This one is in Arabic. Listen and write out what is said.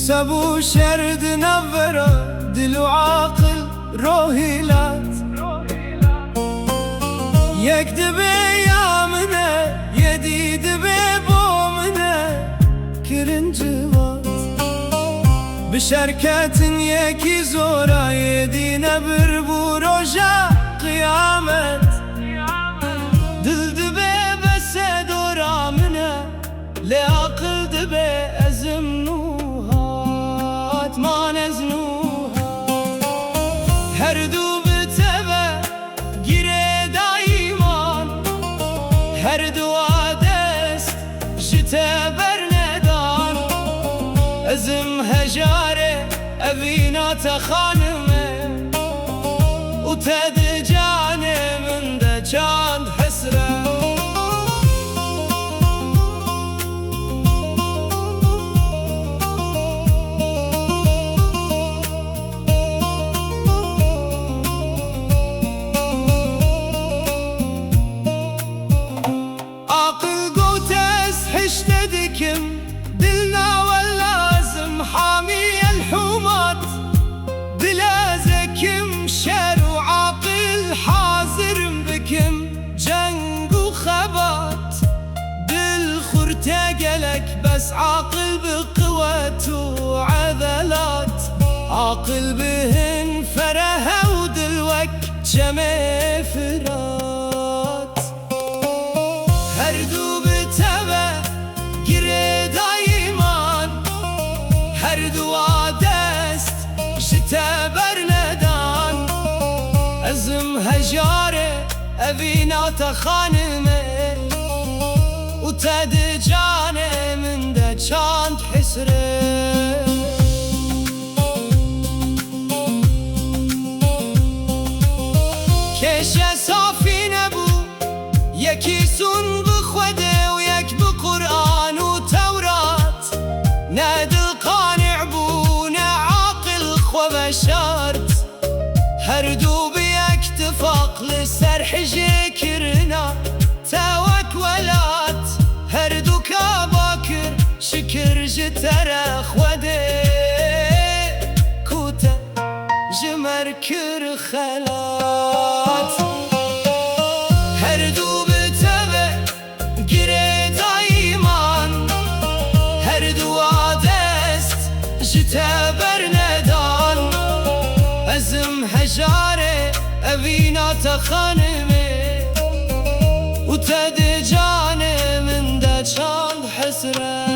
سبو شرد نفرا دل و عاقل روهیلات یک دبه یا منه یدی دبه بو منه کرنجوات بشرکتن یکی زورا یدی نبر بو روژا قیامت دل دبه بس دورا منه لعقل دبه ازم نوهات ما نزنوها هر دو بتبه گیره دایمان هر دو عدست جته برندان ازم هجاره ابینات خانمه و تد جانه من ده چاند حسره دلنا واللازم حامي الحومات بلا زكم شر وعاقل حاضر بكم جنگ وخبات بالخرطة قلك بس عاقل بقوة وعذلات عاقل بهن فرها ودلوك جمع فرات هردو بتبه گیره دایمان هر دو عدست جته برندان ازم هجاره اوینات خانمه و تد جانه من ده چاند حسره کش صافی نبو یکی سون بخوده و یک بقرآن و تورات ندل قانع بو عاقل خو بشارت هر دو بیک اتفاق لسر حجه کرنا توک ولات هر دو کاباکر شکر جتر خوده کوته جمر کر خلات هر دو بتبه گیره دایمان هر دو عدست جته برندان ازم هجاره اوینات خانمه و تد جانه من ده چاند حسره